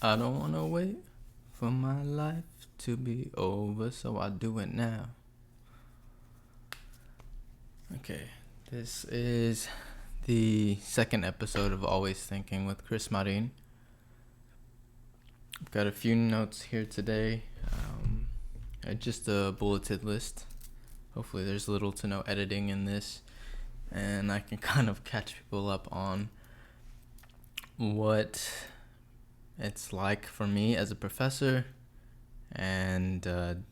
I don't wanna wait for my life to be over, so I do it now. Okay, this is the second episode of Always Thinking with Chris Marin. I've got a few notes here today, just a bulleted list. Hopefully there's little to no editing in this, and I can kind of catch people up on what it's like for me as a professor and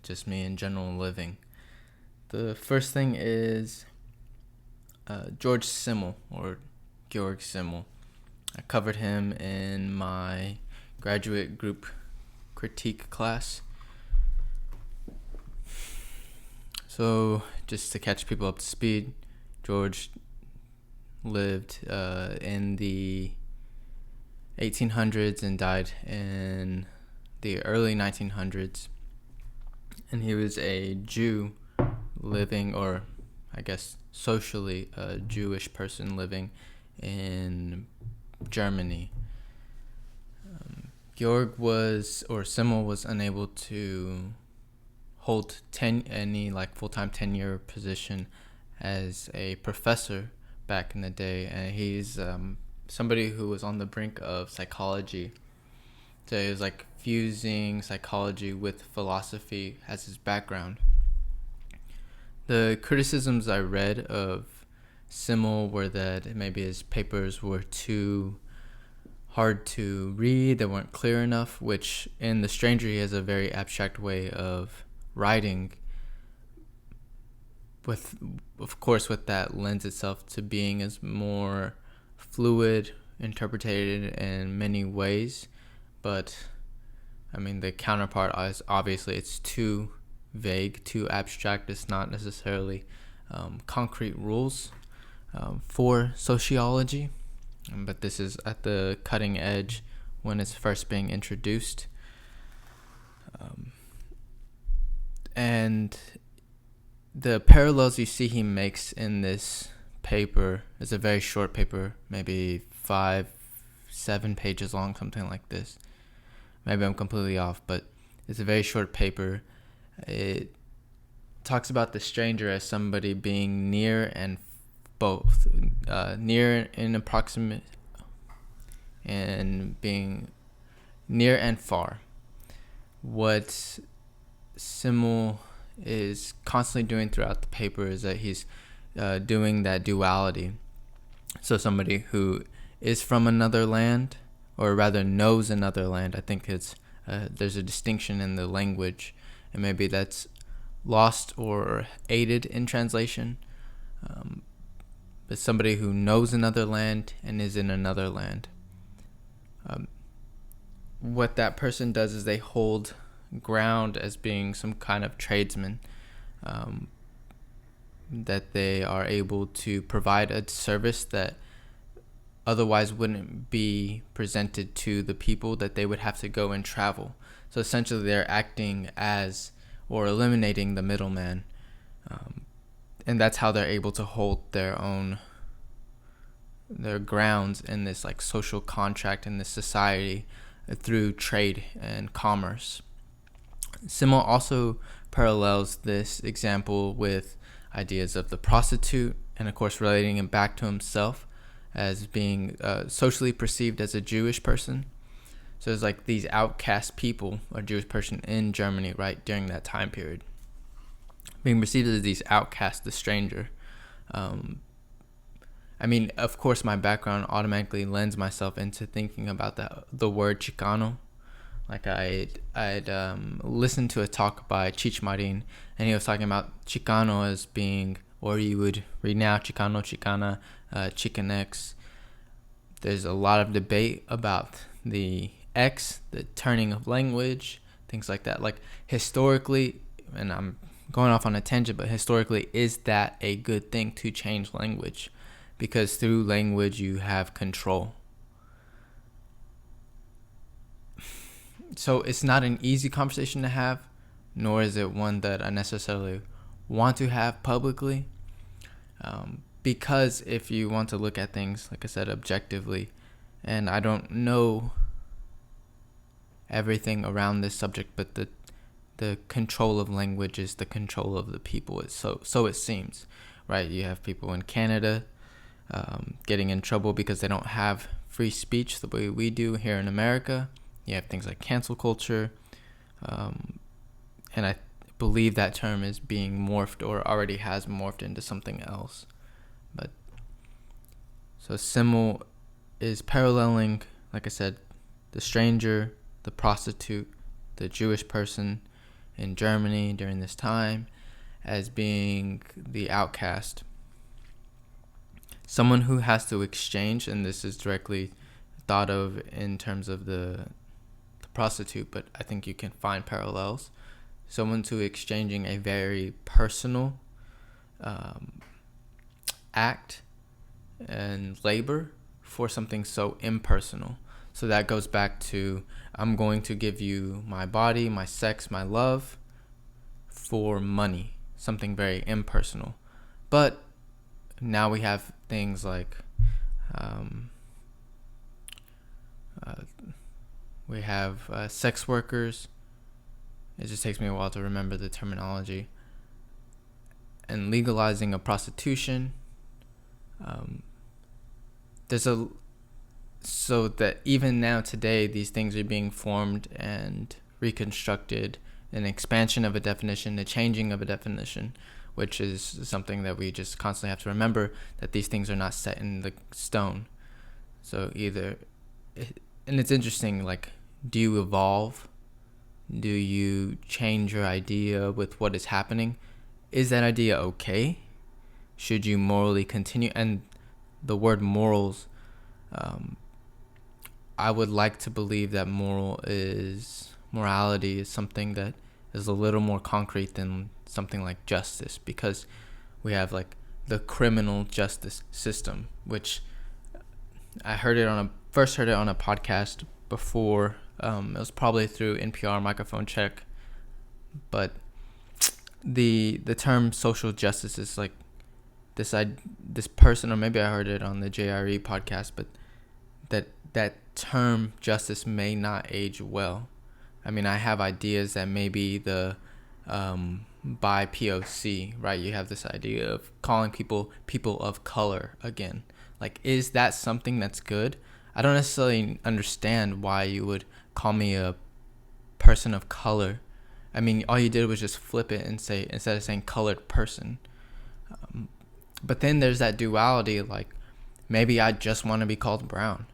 just me in general living. The first thing is Georg Simmel, or Georg Simmel. I covered him in my graduate group critique class. So just to catch people up to speed, George lived in the 1800s and died in the early 1900s. And he was a Jew living, or I guess socially a Jewish person living in Germany. Simmel was unable to hold any full-time tenure position as a professor back in the day, and he's somebody who was on the brink of psychology. So he was like fusing psychology with philosophy as his background. The criticisms I read of Simmel were that maybe his papers were too hard to read, they weren't clear enough, which in The Stranger he has a very abstract way of writing. Of course, with that lends itself to being as more fluid, interpreted in many ways, but I mean the counterpart is obviously it's too vague, too abstract. It's not necessarily concrete rules for sociology, but this is at the cutting edge when it's first being introduced. And the parallels you see he makes in this paper is a very short paper, maybe 5-7 pages long, something like this. Maybe I'm completely off, but it's a very short paper. It talks about the stranger as somebody being near and both, near and approximate, and being near and far. What Simmel is constantly doing throughout the paper is that he's doing that duality. So somebody who is from another land, or rather knows another land, I think it's there's a distinction in the language, and maybe that's lost or aided in translation. But somebody who knows another land and is in another land. What that person does is they hold ground as being some kind of tradesman, that they are able to provide a service that otherwise wouldn't be presented to the people, that they would have to go and travel. So essentially they're acting as, or eliminating the middleman, and that's how they're able to hold their grounds in this like social contract in this society through trade and commerce. Simmel also parallels this example with ideas of the prostitute, and of course relating it back to himself as being socially perceived as a Jewish person. So it's like these outcast people, a Jewish person in Germany, right, during that time period, being perceived as these outcasts, the stranger. I mean, of course, my background automatically lends myself into thinking about the word Chicano. Like I'd listened to a talk by Chich Marin, and he was talking about Chicano as being, or you would read now, Chicano, Chicana, Chicanx. There's a lot of debate about the X, the turning of language, things like that. Like historically, and I'm going off on a tangent, but historically, is that a good thing to change language? Because through language you have control. So it's not an easy conversation to have, nor is it one that I necessarily want to have publicly. Because if you want to look at things, like I said, objectively, and I don't know everything around this subject, but the control of language is the control of the people. So it seems, right? You have people in Canada getting in trouble because they don't have free speech the way we do here in America. You have things like cancel culture, and I believe that term is being morphed or already has morphed into something else. But so Simmel is paralleling, like I said, the stranger, the prostitute, the Jewish person in Germany during this time as being the outcast. Someone who has to exchange, and this is directly thought of in terms of the prostitute, but I think you can find parallels. Someone to exchanging a very personal act and labor for something so impersonal. So that goes back to, I'm going to give you my body, my sex, my love for money, something very impersonal. But now we have things like we have sex workers. It just takes me a while to remember the terminology. And legalizing of prostitution. So that even now today, these things are being formed and reconstructed, an expansion of a definition, a changing of a definition, which is something that we just constantly have to remember, that these things are not set in the stone. So and it's interesting, like, do you evolve? Do you change your idea with what is happening? Is that idea okay? Should you morally continue? And the word morals, I would like to believe that morality is something that is a little more concrete than something like justice, because we have like the criminal justice system, which I first heard it on a podcast before. It was probably through NPR Microphone Check, but the term social justice is like this person, or maybe I heard it on the JRE podcast, but that term justice may not age well. I mean, I have ideas that maybe the by POC, right? You have this idea of calling people of color again. Like, is that something that's good? I don't necessarily understand why you would call me a person of color. I mean, all you did was just flip it and say, instead of saying colored person. But then there's that duality, like, maybe I just want to be called brown,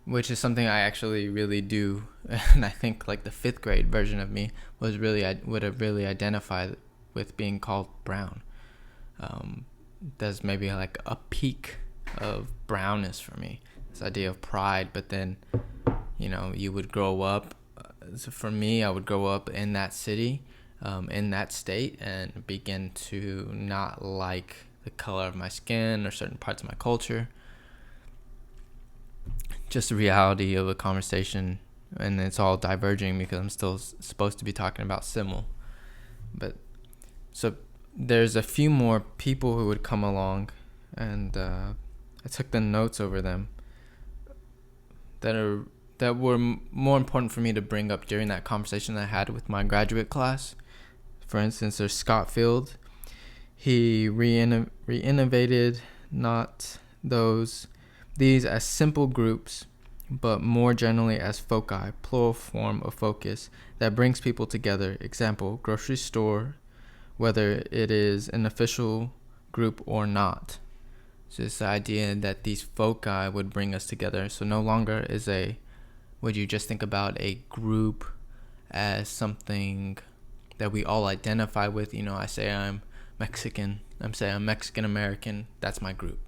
which is something I actually really do. And I think like the 5th grade version of me would have really identified with being called brown. There's maybe like a peak of brownness for me, this idea of pride. But then, you would grow up. So for me, I would grow up in that city, in that state, and begin to not like the color of my skin or certain parts of my culture. Just the reality of a conversation, and it's all diverging because I'm still supposed to be talking about Simmel. But so there's a few more people who would come along, and I took the notes over them that were more important for me to bring up during that conversation that I had with my graduate class. For instance, there's Scott Field. He re-innovated not these as simple groups, but more generally as foci, plural form of focus, that brings people together. Example, grocery store, whether it is an official group or not. So it's the idea that these foci would bring us together. So no longer would you just think about a group as something that we all identify with. I say I'm Mexican. I'm Mexican American. That's my group.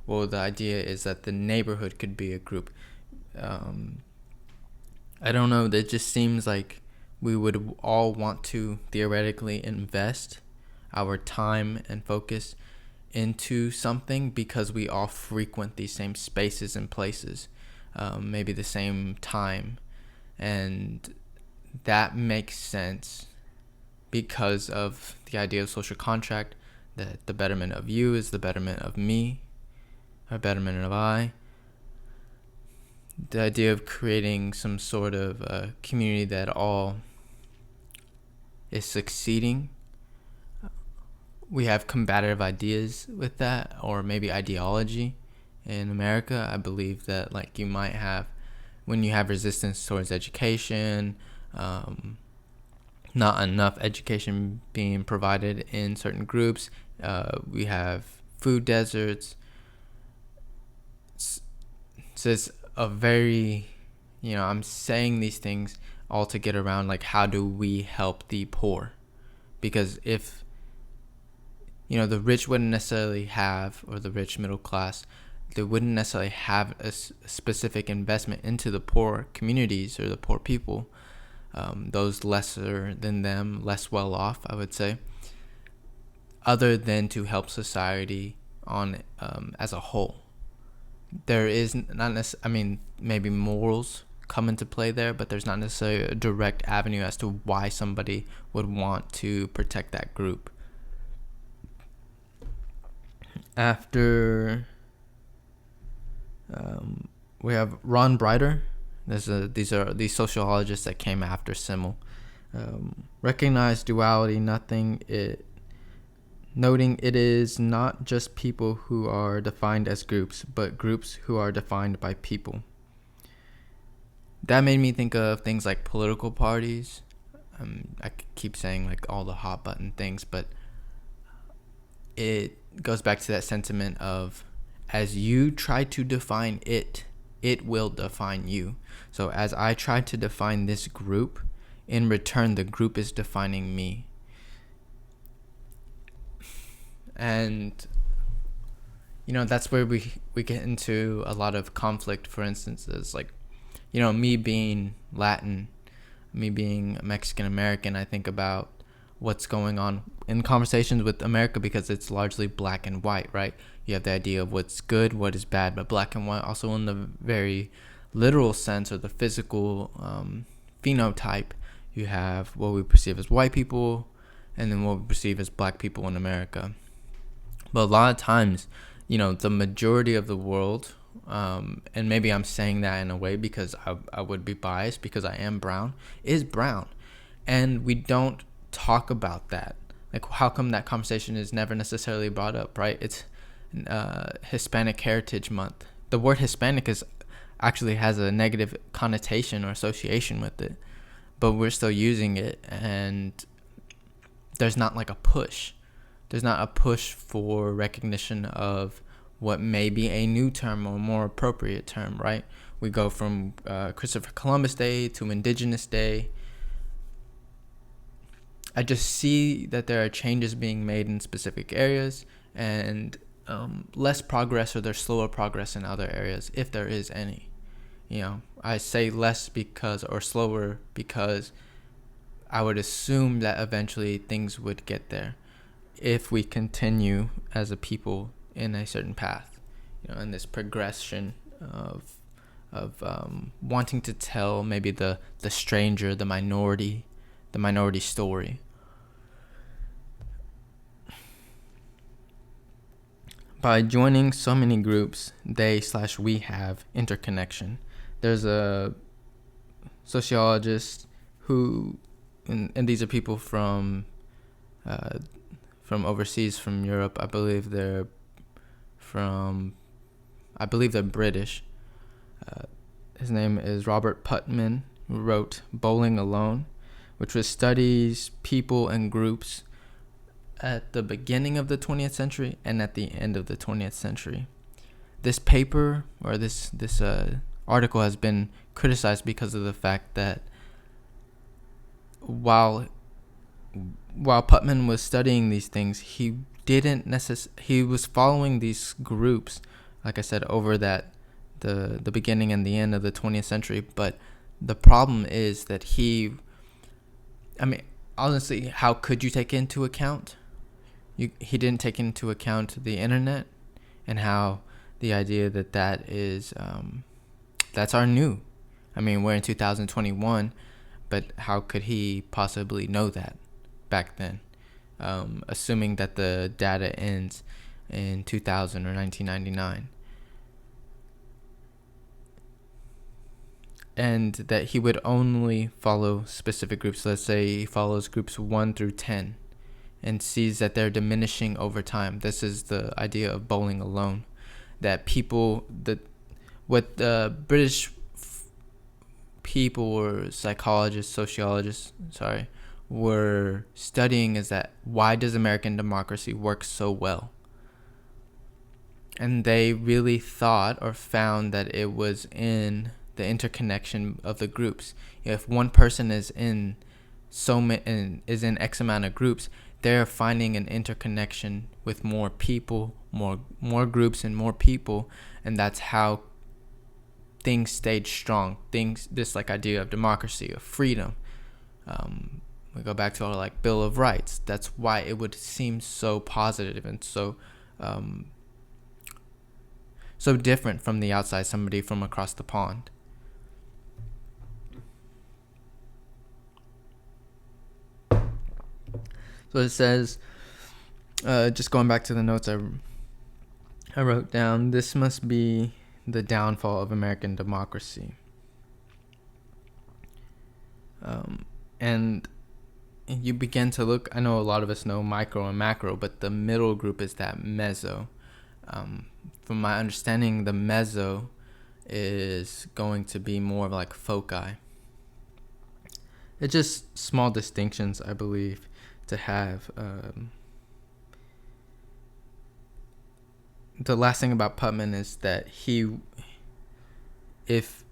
Well, the idea is that the neighborhood could be a group. I don't know. That just seems like we would all want to theoretically invest our time and focus into something because we all frequent these same spaces and places, maybe the same time. And that makes sense because of the idea of social contract, that the betterment of you is the betterment of me, or betterment of I. the idea of creating some sort of community that all is succeeding. We have combative ideas with that, or maybe ideology. In America, I believe that like you might have, when you have resistance towards education, not enough education being provided in certain groups, we have food deserts. So it's a very, I'm saying these things all to get around like, how do we help the poor? Because if the rich wouldn't necessarily have, or the rich middle class, they wouldn't necessarily have a specific investment into the poor communities or the poor people, those lesser than them, less well off, I would say, other than to help society on as a whole. There is not necessarily, maybe morals come into play there, but there's not necessarily a direct avenue as to why somebody would want to protect that group. After we have Ron Breiter. These sociologists that came after Simmel. Recognize duality, noting it is not just people who are defined as groups, but groups who are defined by people. That made me think of things like political parties. I keep saying like all the hot button things, but it goes back to that sentiment of, as you try to define it, it will define you. So as I try to define this group, in return, the group is defining me. And, that's where we get into a lot of conflict. For instance, is like, me being Latin, me being Mexican American, I think about what's going on in conversations with America, because it's largely black and white, right? You have the idea of what's good, what is bad, but black and white also in the very literal sense, or the physical phenotype. You have what we perceive as white people, and then what we perceive as black people in America. But a lot of times, the majority of the world, and maybe I'm saying that in a way because I would be biased because I am brown, is brown. And we don't talk about that. Like, how come that conversation is never necessarily brought up, right? It's Hispanic Heritage Month. The word Hispanic actually has a negative connotation or association with it, but we're still using it, and there's not like a push. There's not a push for recognition of what may be a new term or more appropriate term, right? We go from Christopher Columbus Day to Indigenous Day. I just see that there are changes being made in specific areas, and less progress, or there's slower progress in other areas, if there is any. I say less or slower because I would assume that eventually things would get there if we continue as a people in a certain path, in this progression of wanting to tell maybe the stranger, the minority story. By joining so many groups, we have interconnection. There's a sociologist who, and these are people from overseas, from Europe. I believe they're British. His name is Robert Putnam, who wrote Bowling Alone, which was studies people and groups at the beginning of the 20th century and at the end of the 20th century. This paper, or this article, has been criticized because of the fact that while Putnam was studying these things, he was following these groups, like I said, over the beginning and the end of the 20th century. But the problem is that honestly, how could you take into account? He didn't take into account the internet, and how the idea that is that's our new. We're in 2021, but how could he possibly know that back then? Assuming that the data ends in 2000 or 1999. and that he would only follow specific groups. Let's say he follows groups 1 through 10 and sees that they're diminishing over time. This is the idea of bowling alone. That what the British people or psychologists, sociologists, were studying is that why does American democracy work so well? And they really thought or found that it was in the interconnection of the groups. If one person is in X amount of groups, they're finding an interconnection with more people, more groups and more people, and that's how things stayed strong. This like idea of democracy, of freedom. We go back to our like Bill of Rights. That's why it would seem so positive and so different from the outside, somebody from across the pond. So it says, just going back to the notes I wrote down, this must be the downfall of American democracy. And you begin to look, I know a lot of us know micro and macro, but the middle group is that meso. From my understanding, the meso is going to be more of like foci. It's just small distinctions, I believe, to have. The last thing about Putnam is that if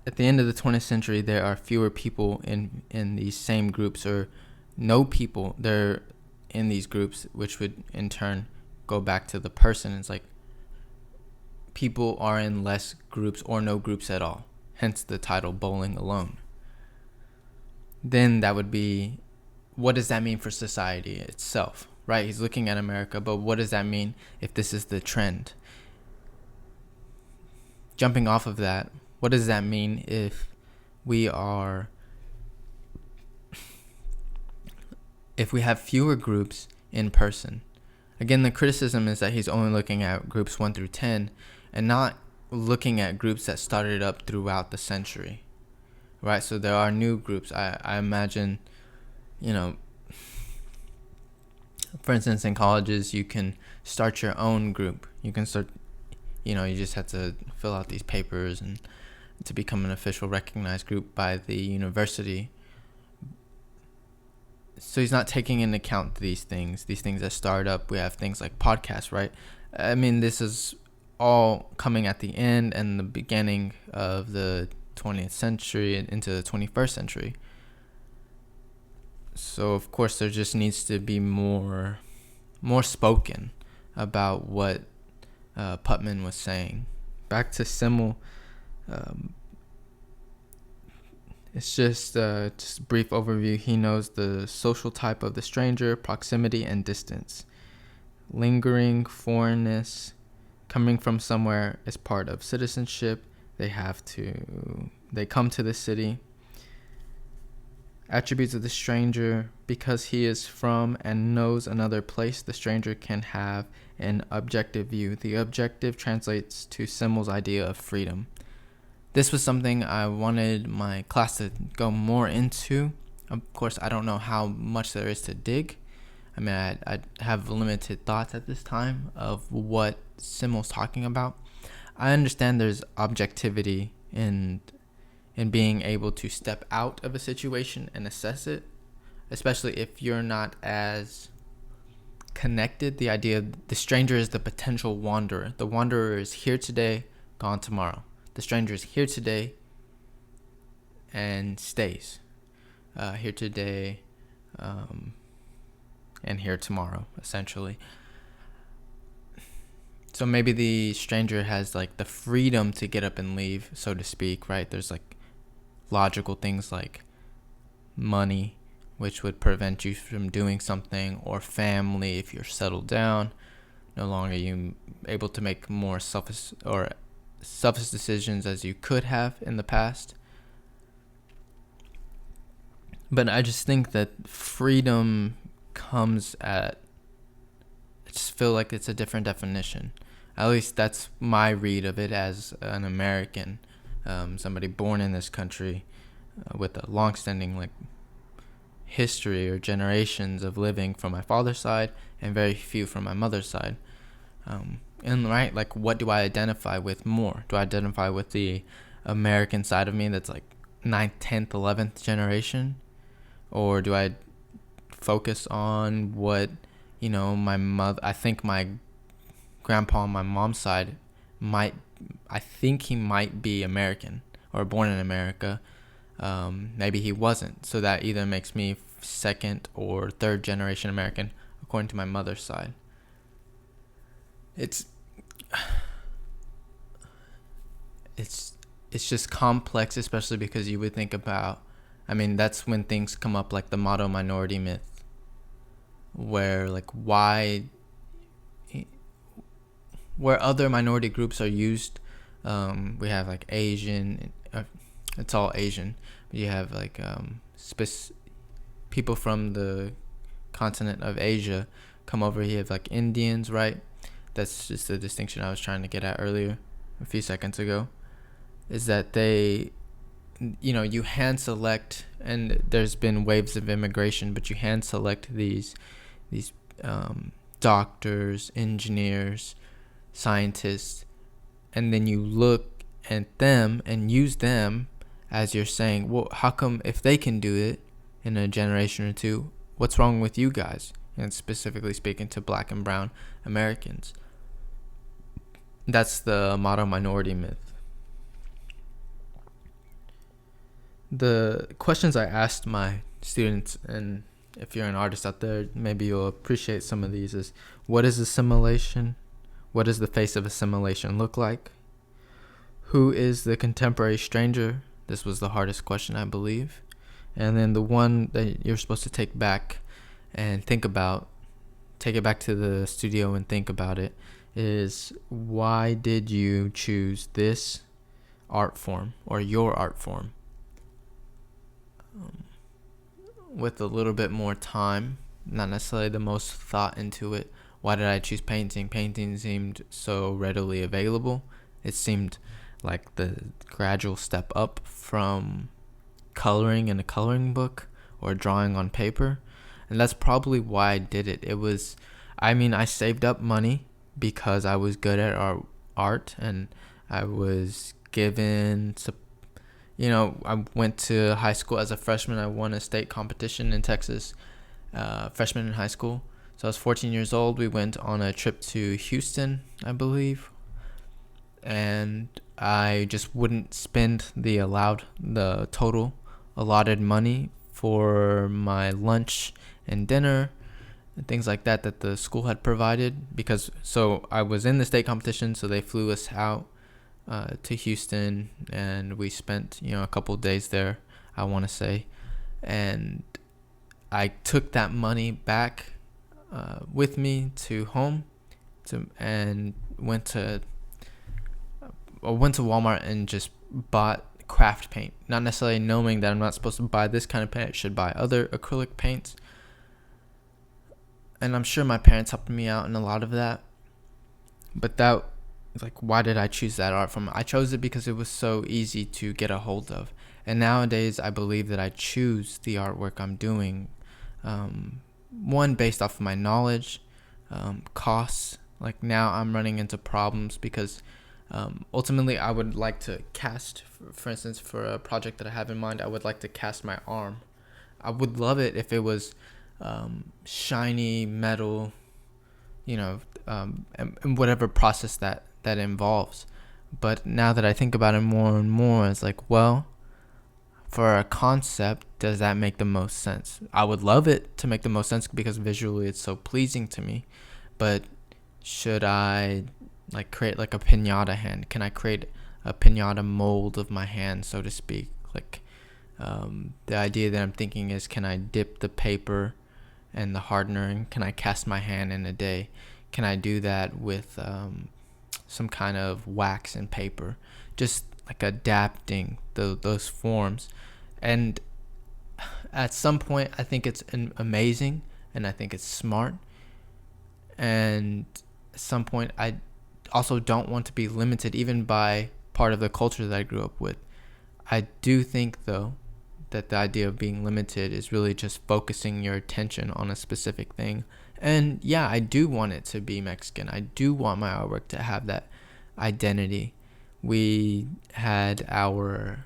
at the end of the 20th century there are fewer people in these same groups, or no people they're in these groups, which would in turn go back to the person. It's like people are in less groups or no groups at all, hence the title Bowling Alone. Then that would be, what does that mean for society itself, right? He's looking at America, but what does that mean if this is the trend? Jumping off of that, what does that mean if we have fewer groups in person? Again, the criticism is that he's only looking at groups 1 through 10 and not looking at groups that started up throughout the century, right? So there are new groups. I imagine, for instance, in colleges, you can start your own group. You can start, you just have to fill out these papers and to become an official recognized group by the university. So he's not taking into account these things that start up. We have things like podcasts, right? I mean, this is all coming at the end and the beginning of the 20th century and into the 21st century. So, of course, there just needs to be more spoken about what Putnam was saying. Back to Simmel. It's just a brief overview. He knows the social type of the stranger, proximity and distance. Lingering, foreignness, coming from somewhere is part of citizenship. They come to the city. Attributes of the stranger: because he is from and knows another place, the stranger can have an objective view. The objective translates to Simmel's idea of freedom. This was something I wanted my class to go more into. Of course, I don't know how much there is to dig. I mean, I have limited thoughts at this time of what Simmel's talking about. I understand there's objectivity in being able to step out of a situation and assess it, especially if you're not as connected. The idea the stranger is the potential wanderer. The wanderer is here today, gone tomorrow. The stranger is here today and stays. Here today and here tomorrow, essentially. So maybe the stranger has like the freedom to get up and leave, so to speak, right? There's like logical things like money, which would prevent you from doing something, or family if you're settled down. No longer you able to make more selfish decisions as you could have in the past. But I just think that freedom comes at, I just feel like it's a different definition. At least that's my read of it as an American. somebody born in this country with a long-standing like history or generations of living from my father's side and very few from my mother's side. And right, like, what do I identify with more? Do I identify with the American side of me that's like 9th, 10th, 11th generation? Or do I focus on what, my mother, I think my grandpa on my mom's side I think he might be American or born in America. Maybe he wasn't. So that either makes me second or third generation American, according to my mother's side. It's just complex, especially because you would think about, that's when things come up like the model minority myth, where like where other minority groups are used. We have like Asian, it's all Asian, but you have like people from the continent of Asia come over here. You have like Indians, right? That's just the distinction I was trying to get at earlier, a few seconds ago, is that they, you hand select, and there's been waves of immigration, but you hand select these doctors, engineers, scientists, and then you look at them and use them as you're saying, well, how come if they can do it in a generation or two, what's wrong with you guys? And specifically speaking to Black and brown Americans. That's the model minority myth. The questions I asked my students, and if you're an artist out there, maybe you'll appreciate some of these, is what is assimilation? What does the face of assimilation look like? Who is the contemporary stranger? This was the hardest question, I believe. And then the one that you're supposed to take back and think about, take it back to the studio and think about it, is why did you choose this art form or your art form? With a little bit more time, not necessarily the most thought into it. Why did I choose painting? Painting seemed so readily available. It seemed like the gradual step up from coloring in a coloring book or drawing on paper. And that's probably why I did it. I saved up money because I was good at art, and I was given, I went to high school as a freshman. I won a state competition in Texas, freshman in high school. So I was 14 years old. We went on a trip to Houston, I believe. And I just wouldn't spend the total allotted money for my lunch and dinner and things like that the school had provided, so I was in the state competition, so they flew us out to Houston, and we spent a couple days there, I want to say, and I took that money back with me to home and went to Walmart and just bought craft paint, not necessarily knowing that I'm not supposed to buy this kind of paint. I should buy other acrylic paints. And I'm sure my parents helped me out in a lot of that. But that, why did I choose that art form? I chose it because it was so easy to get a hold of. And nowadays, I believe that I choose the artwork I'm doing, one, based off of my knowledge, costs. Like now I'm running into problems because ultimately I would like to cast, for instance, for a project that I have in mind, I would like to cast my arm. I would love it if it was shiny metal, and whatever process that involves. But now that I think about it more and more, it's like, well, for a concept, does that make the most sense? I would love it to make the most sense because visually it's so pleasing to me. But should I create a piñata hand? Can I create a piñata mold of my hand, so to speak? The idea that I'm thinking is, can I dip the paper and the hardener, and can I cast my hand in a day? Can I do that with some kind of wax and paper? Just adapting those forms. And at some point, I think it's amazing, and I think it's smart. And at some point, I also don't want to be limited even by part of the culture that I grew up with. I do think, though, that the idea of being limited is really just focusing your attention on a specific thing. And yeah, I do want it to be Mexican. I do want my artwork to have that identity. We had our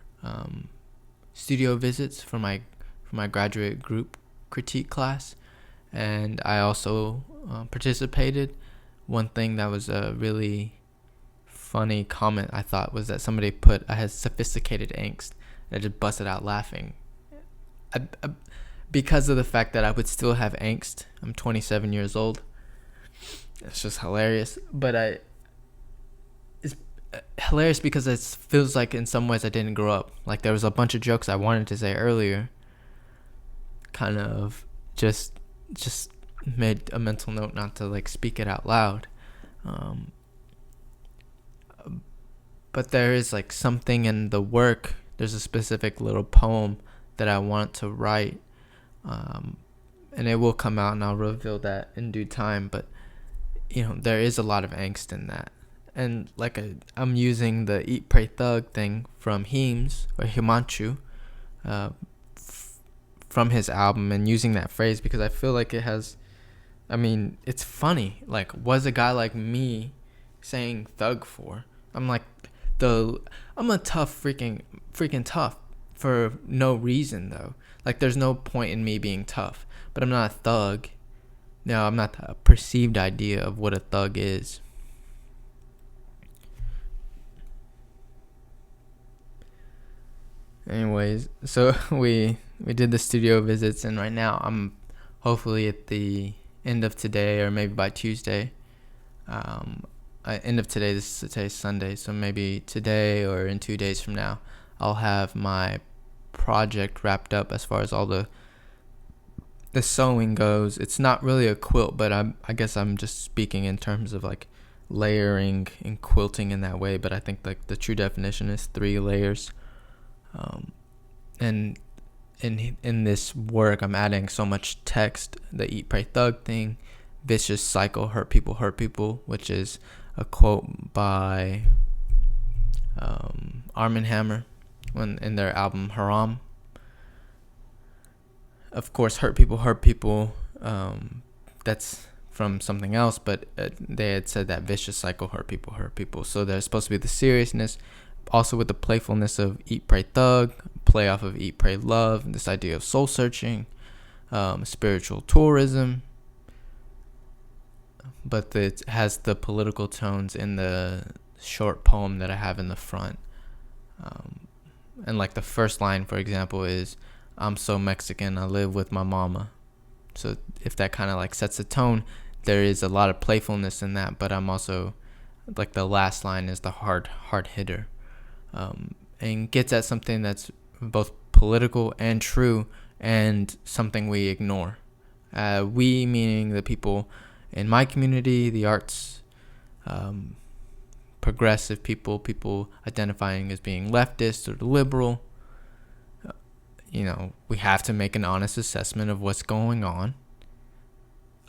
studio visits for my graduate group critique class, and I also participated. One thing that was a really funny comment I thought was that somebody put I had sophisticated angst. I just busted out laughing. Because of the fact that I would still have angst. I'm 27 years old. It's just hilarious. But it's hilarious because it feels like in some ways I didn't grow up. Like there was a bunch of jokes I wanted to say earlier. Kind of just made a mental note not to like speak it out loud. But there is like something in the work. There's a specific little poem that I want to write. And it will come out and I'll reveal that in due time. But, there is a lot of angst in that. And like I'm using the Eat, Pray, Thug thing from Hims or Himanchu from his album, and using that phrase because I feel like it has, it's funny. Like, what's a guy like me saying thug for? I'm a tough freaking tough for no reason though. Like there's no point in me being tough, but I'm not a thug. No, I'm not a perceived idea of what a thug is. Anyways, so we did the studio visits, and right now I'm hopefully at the end of today or maybe by Tuesday. End of today. Today's Sunday, so maybe today or in 2 days from now, I'll have my project wrapped up as far as all the sewing goes. It's not really a quilt, but I guess I'm just speaking in terms of like layering and quilting in that way. But I think like the true definition is 3 layers. And in this work, I'm adding so much text. The Eat, Pray, Thug thing, vicious cycle, hurt people, which is a quote by Arm & Hammer in their album Haram. Of course, hurt people. That's from something else, but they had said that vicious cycle, hurt people. So there's supposed to be the seriousness, also with the playfulness of Eat, Pray, Thug, play off of Eat, Pray, Love, this idea of soul searching, spiritual tourism. But it has the political tones in the short poem that I have in the front. And like the first line, for example, is, I'm so Mexican, I live with my mama. So if that kind of like sets the tone, there is a lot of playfulness in that. But I'm also, like the last line is the hard hitter. And gets at something that's both political and true, and something we ignore. We meaning the people in my community, the arts, progressive people identifying as being leftist or liberal. We have to make an honest assessment of what's going on.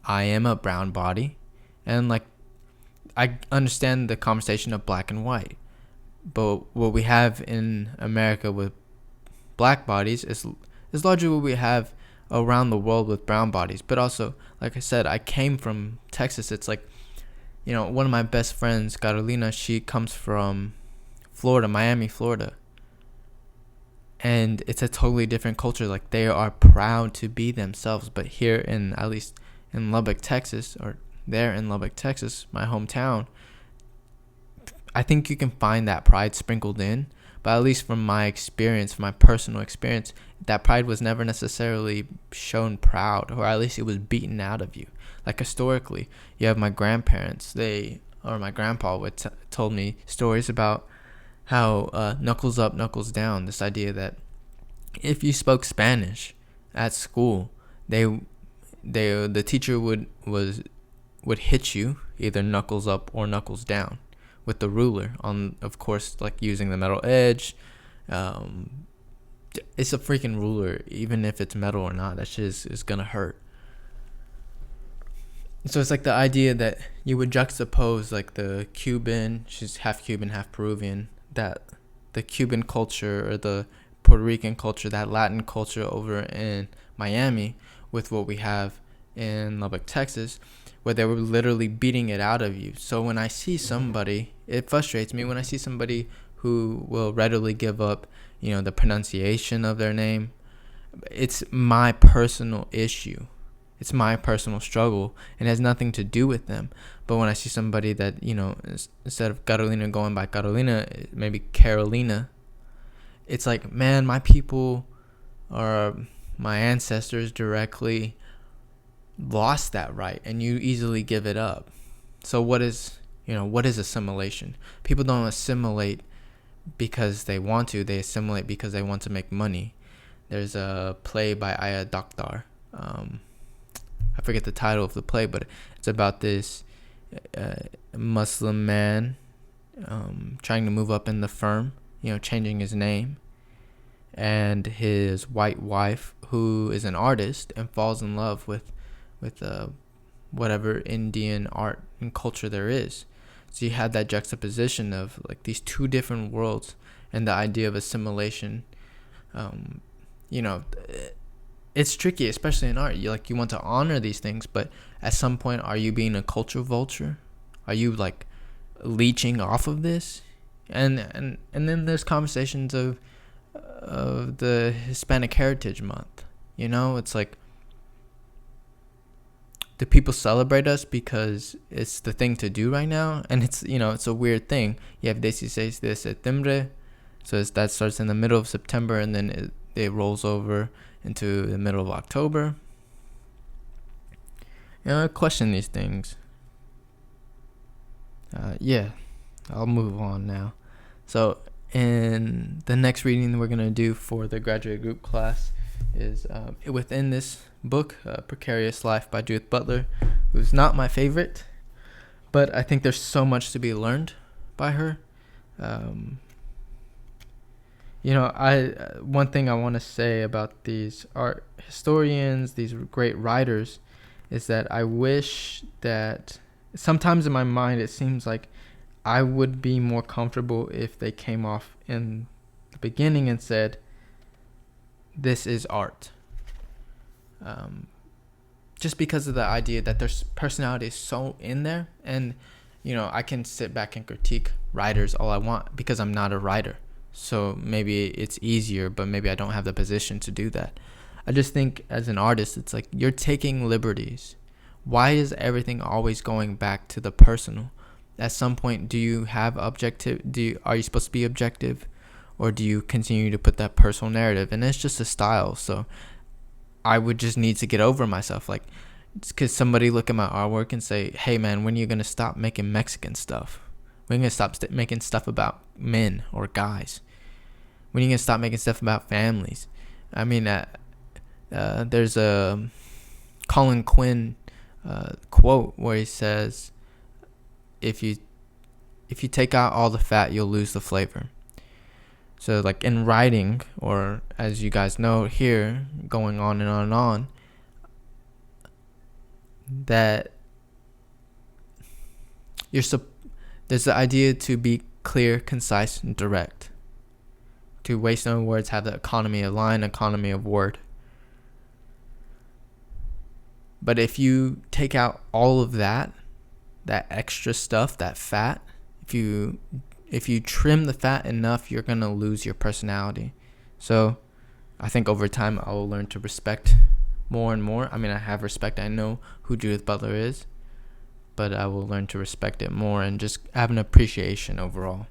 I am a brown body, and like I understand the conversation of black and white, but what we have in America with black bodies is largely what we have around the world with brown bodies. But also, like I said, I came from Texas. It's like, one of my best friends, Carolina, she comes from Florida, Miami, Florida. And it's a totally different culture. Like, they are proud to be themselves. But here at least in Lubbock, Texas, or there in Lubbock, Texas, my hometown, I think you can find that pride sprinkled in. But at least from my experience, from my personal experience, that pride was never necessarily shown proud, or at least it was beaten out of you. Like historically, you have my grandparents, my grandpa told me stories about how knuckles up, knuckles down, this idea that if you spoke Spanish at school, the teacher would hit you either knuckles up or knuckles down with the ruler on, of course, like using the metal edge. It's a freaking ruler, even if it's metal or not. That shit is gonna hurt. So it's like the idea that you would juxtapose like the Cuban, she's half Cuban, half Peruvian, that the Cuban culture or the Puerto Rican culture, that Latin culture over in Miami with what we have in Lubbock, Texas, where they were literally beating it out of you. So when I see somebody, it frustrates me when I see somebody who will readily give up, the pronunciation of their name. It's my personal issue. It's my personal struggle. It has nothing to do with them. But when I see somebody that, instead of Carolina going by Carolina, maybe Carolina, it's like, man, my people or my ancestors directly lost that right, and you easily give it up. So what is assimilation? People don't assimilate because they want to. They assimilate because they want to make money. There's a play by Aya Doktar. I forget the title of the play, but it's about this Muslim man trying to move up in the firm, changing his name, and his white wife, who is an artist and falls in love with whatever Indian art and culture there is. So you had that juxtaposition of like these two different worlds, and the idea of assimilation. It's tricky, especially in art. You want to honor these things, but at some point, are you being a culture vulture? Are you like leeching off of this? And then there's conversations of the Hispanic Heritage Month. It's like, do people celebrate us because it's the thing to do right now? And it's it's a weird thing. You have 16 de septiembre, so that starts in the middle of September, and then it rolls over into the middle of October. I question these things. I'll move on now. So in the next reading we're going to do for the graduate group class is within this book, Precarious Life by Judith Butler, who's not my favorite, but I think there's so much to be learned by her. One thing I want to say about these art historians, these great writers, is that I wish that sometimes in my mind it seems like I would be more comfortable if they came off in the beginning and said, this is art. Just because of the idea that their personality is so in there, and I can sit back and critique writers all I want because I'm not a writer. So maybe it's easier, but maybe I don't have the position to do that. I just think as an artist, it's like you're taking liberties. Why is everything always going back to the personal? At some point, do you have objective? Are you supposed to be objective, or do you continue to put that personal narrative? And it's just a style. So I would just need to get over myself. Like, could somebody look at my artwork and say, "Hey, man, when are you gonna stop making Mexican stuff? When are you gonna stop making stuff about men or guys? When are you gonna stop making stuff about families?" I mean, there's a Colin Quinn quote where he says, if you take out all the fat, you'll lose the flavor. So like in writing, or as you guys know here, going on and on and on, that there's the idea to be clear, concise, and direct. To waste no words, have the economy of line, economy of word. But if you take out all of that extra stuff, that fat, if you trim the fat enough, you're going to lose your personality. So I think over time I will learn to respect more and more. I mean, I have respect. I know who Judith Butler is, but I will learn to respect it more and just have an appreciation overall.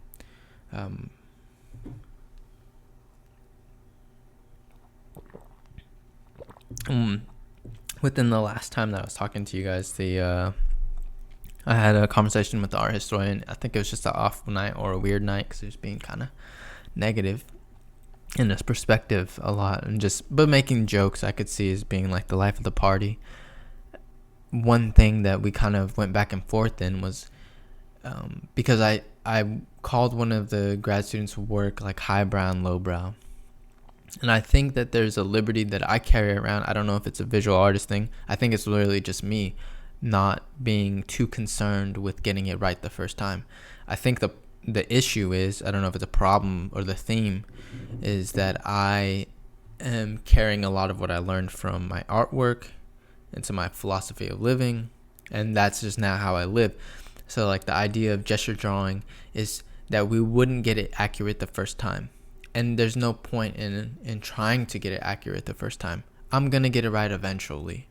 Within the last time that I was talking to you guys, I had a conversation with the art historian. I think it was just an off night or a weird night because he was being kind of negative in his perspective a lot, but making jokes I could see as being like the life of the party. One thing that we kind of went back and forth in was because I called one of the grad students' work like highbrow and lowbrow. And I think that there's a liberty that I carry around. I don't know if it's a visual artist thing. I think it's literally just me not being too concerned with getting it right the first time. I think the issue is, I don't know if it's a problem or the theme, is that I am carrying a lot of what I learned from my artwork into my philosophy of living, and that's just now how I live. So like the idea of gesture drawing is that we wouldn't get it accurate the first time, and there's no point in trying to get it accurate the first time. I'm gonna get it right eventually.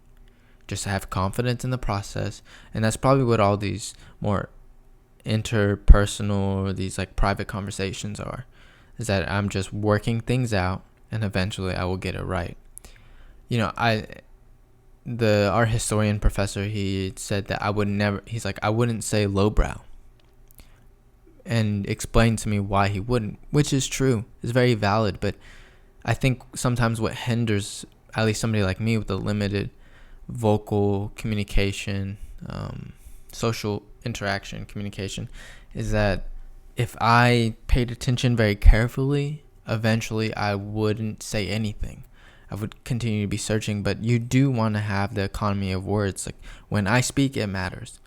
Just have confidence in the process, and that's probably what all these more interpersonal or these like private conversations are, is that I'm just working things out, and eventually I will get it right. You know, the art historian professor, he said that I wouldn't say lowbrow, and explained to me why he wouldn't, which is true. It's very valid, but I think sometimes what hinders at least somebody like me with a limited vocal communication, social interaction communication, is that if I paid attention very carefully, eventually I wouldn't say anything. I would continue to be searching, but you do want to have the economy of words. Like when I speak, it matters.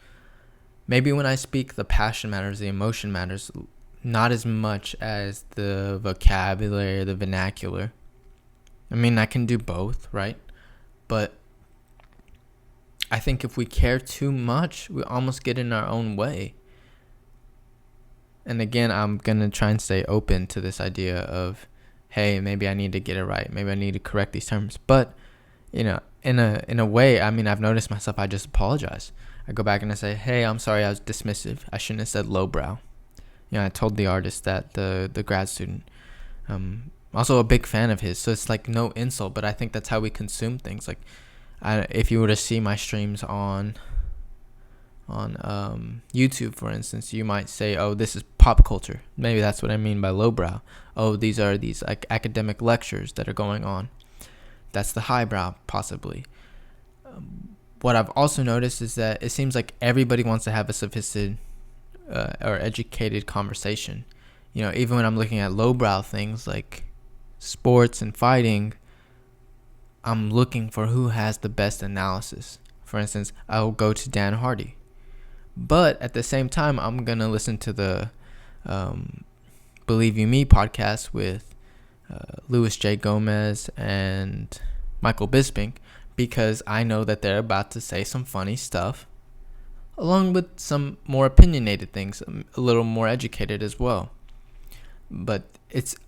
Maybe when I speak, the passion matters, the emotion matters, not as much as the vocabulary, the vernacular. I mean, I can do both, right? But I think if we care too much, we almost get in our own way. And again, I'm going to try and stay open to this idea of, hey, maybe I need to get it right. Maybe I need to correct these terms. But, you know, in a way, I mean, I've noticed myself, I just apologize. I go back and I say, hey, I'm sorry, I was dismissive. I shouldn't have said lowbrow. You know, I told the artist that, the grad student. Also a big fan of his. So it's like no insult, but I think that's how we consume things. Like, if you were to see my streams on YouTube, for instance, you might say, oh, this is pop culture. Maybe that's what I mean by lowbrow. Oh, these are these like academic lectures that are going on. That's the highbrow, possibly. What I've also noticed is that it seems like everybody wants to have a sophisticated or educated conversation. You know, even when I'm looking at lowbrow things like sports and fighting, I'm looking for who has the best analysis. For instance, I'll go to Dan Hardy. But at the same time, I'm going to listen to the Believe You Me podcast with Louis J. Gomez and Michael Bisping, because I know that they're about to say some funny stuff, along with some more opinionated things, a little more educated as well. But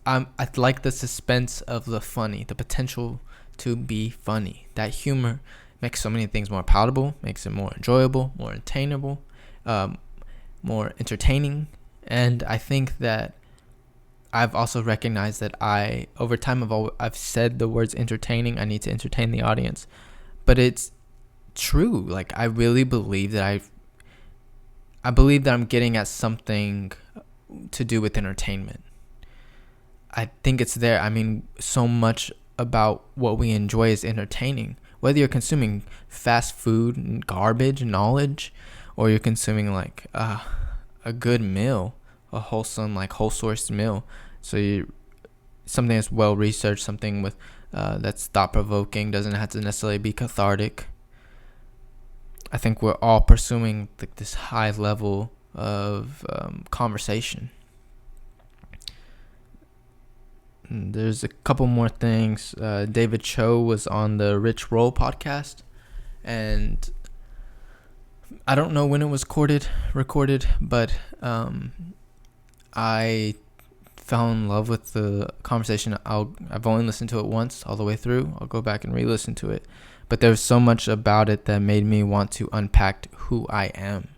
I like the suspense of the funny, the potential to be funny. That humor makes so many things more palatable, makes it more enjoyable, more attainable, more entertaining. And I think that I've also recognized that over time, I've said the words entertaining. I need to entertain the audience, but it's true. Like, I really believe that I believe that I'm getting at something to do with entertainment. I think it's there. I mean, so much about what we enjoy is entertaining. Whether you're consuming fast food and garbage knowledge, or you're consuming like a good meal, a wholesome, like whole source meal. So something that's well researched, something with that's thought provoking, doesn't have to necessarily be cathartic. I think we're all pursuing like this high level of conversation. There's a couple more things. David Choe was on the Rich Roll podcast, and I don't know when it was recorded, but I fell in love with the conversation. I've only listened to it once all the way through. I'll go back and re-listen to it, but there's so much about it that made me want to unpack who I am.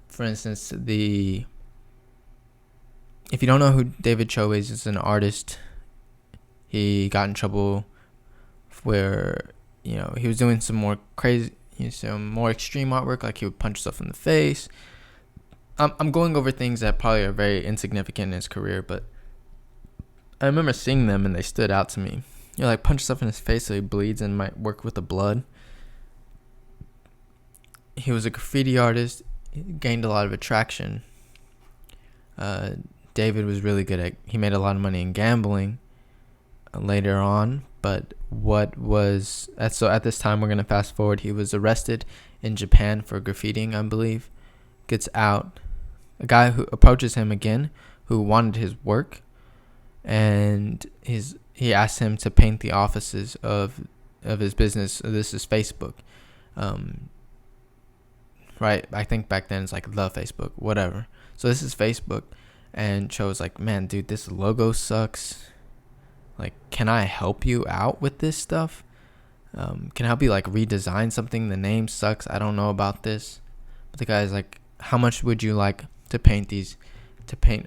For instance, if you don't know who David Choe is, he's an artist. He got in trouble where, you know, he was doing some more crazy, some more extreme artwork, like he would punch stuff in the face. I'm going over things that probably are very insignificant in his career, but I remember seeing them and they stood out to me. Like punch stuff in his face so he bleeds and might work with the blood. He was a graffiti artist. He gained a lot of attraction. David was really good he made a lot of money in gambling later on, but at this time, we're going to fast forward, he was arrested in Japan for graffitiing, I believe, gets out, a guy who approaches him again, who wanted his work, and he asked him to paint the offices of his business. This is Facebook, right? I think back then it's like the Facebook, whatever. So this is Facebook, and Choe was like, man, dude, this logo sucks. Like, can I help you out with this stuff? Can I help you like redesign something? The name sucks. I don't know about this. But the guy's like, how much would you like to paint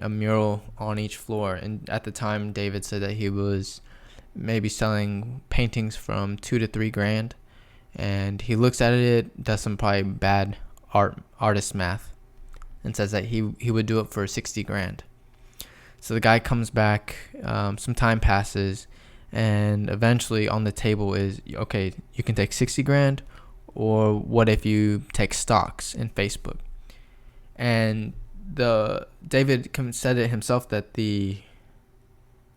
a mural on each floor? And at the time, David said that he was maybe selling paintings from $2,000 to $3,000. And he looks at it, does some probably bad artist math, and says that he would do it for $60,000. So the guy comes back, some time passes, and eventually on the table is, okay, you can take $60,000, or what if you take stocks in Facebook? And David said it himself that the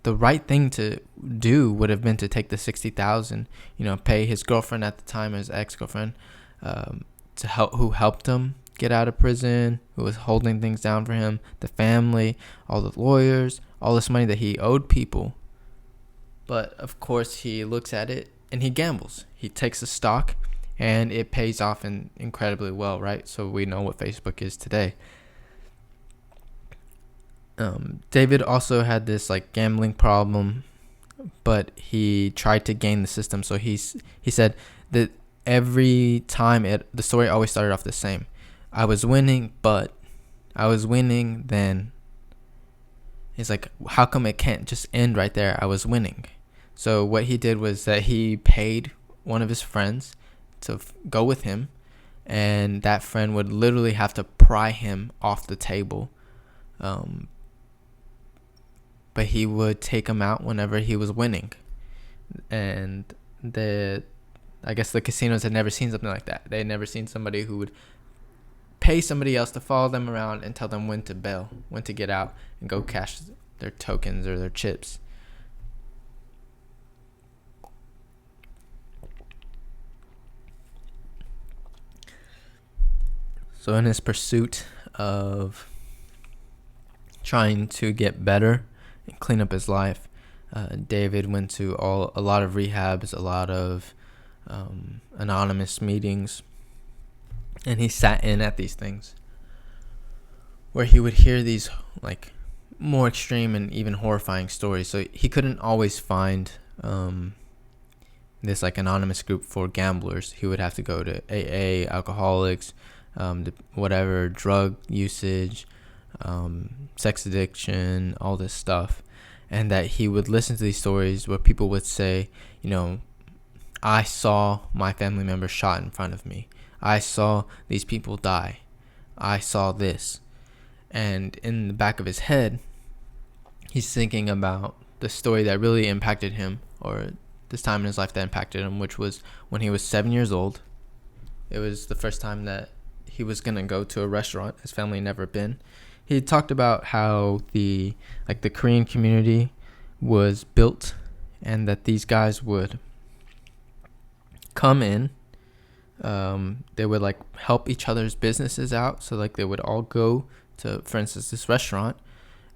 right thing to do would have been to take the $60,000, pay his girlfriend at the time, his ex-girlfriend, who helped him get out of prison, who was holding things down for him, the family, all the lawyers, all this money that he owed people. But of course he looks at it and he gambles. He takes a stock and it pays off incredibly well, right? So we know what Facebook is today. David also had this like gambling problem, but he tried to game the system. So he said that every time the story always started off the same. I was winning, then he's like, how come it can't just end right there? I was winning. So what he did was that he paid one of his friends to go with him, and that friend would literally have to pry him off the table. But he would take him out whenever he was winning. And I guess the casinos had never seen something like that. They had never seen somebody who would pay somebody else to follow them around and tell them when to bail, when to get out and go cash their tokens or their chips. So in his pursuit of trying to get better and clean up his life, David went to a lot of rehabs, a lot of anonymous meetings, and he sat in at these things where he would hear these like more extreme and even horrifying stories. So he couldn't always find this like anonymous group for gamblers. He would have to go to AA, alcoholics, whatever, drug usage, sex addiction, all this stuff. And that he would listen to these stories where people would say, I saw my family member shot in front of me. I saw these people die. I saw this. And in the back of his head, he's thinking about the story that really impacted him, or this time in his life that impacted him, which was when he was 7 years old. It was the first time that he was going to go to a restaurant his family had never been. He talked about how the Korean community was built, and that these guys would come in. They would like help each other's businesses out. So like they would all go to, for instance, this restaurant,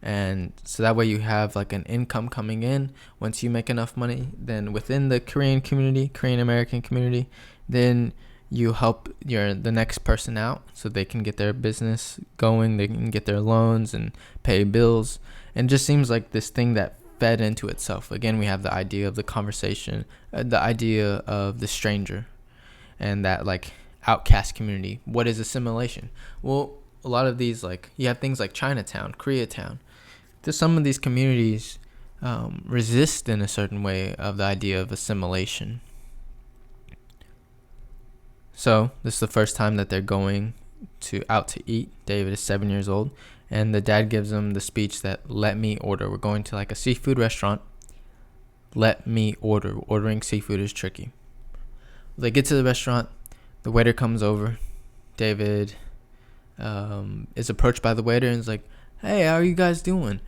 and so that way you have like an income coming in. Once you make enough money, then within the Korean American community, then you help the next person out so they can get their business going, they can get their loans and pay bills. And it just seems like this thing that fed into itself. Again, we have the idea of the conversation, the idea of the stranger, and that like outcast community. What is assimilation? Well, a lot of these, like, you have things like Chinatown, Koreatown. Some of these communities resist in a certain way of the idea of assimilation. So this is the first time that they're going out to eat. David is 7 years old, and the dad gives him the speech that, let me order. We're going to like a seafood restaurant. Let me order. Ordering seafood is tricky. They get to the restaurant. The waiter comes over. David is approached by the waiter and is like, hey, how are you guys doing?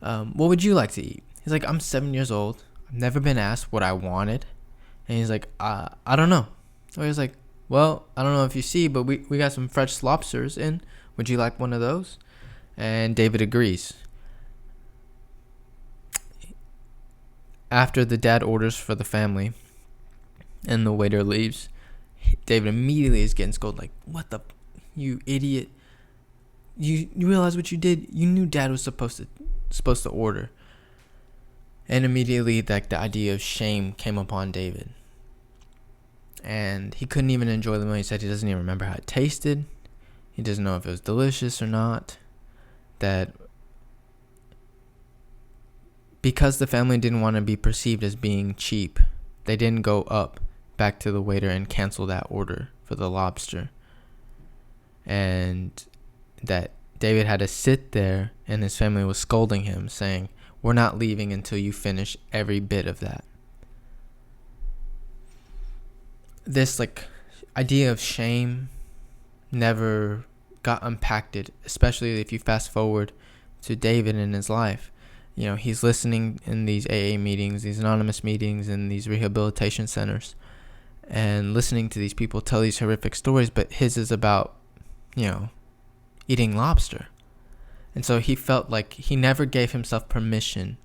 What would you like to eat? He's like, I'm 7 years old. I've never been asked what I wanted. And he's like, I don't know. So he's like, well, I don't know if you see, but we got some fresh lobsters in. Would you like one of those? And David agrees. After the dad orders for the family and the waiter leaves, David immediately is getting scolded, like, what the, you idiot. You realize what you did? You knew dad was supposed to order. And immediately, like, the idea of shame came upon David. And he couldn't even enjoy the meal. He said he doesn't even remember how it tasted. He doesn't know if it was delicious or not. That because the family didn't want to be perceived as being cheap, they didn't go up back to the waiter and cancel that order for the lobster. And that David had to sit there and his family was scolding him, saying, we're not leaving until you finish every bit of that. This like idea of shame never got unpacked, especially if you fast forward to David in his life. You know, he's listening in these AA meetings, these anonymous meetings, in these rehabilitation centers, and listening to these people tell these horrific stories, but his is about, you know, eating lobster. And so he felt like he never gave himself permission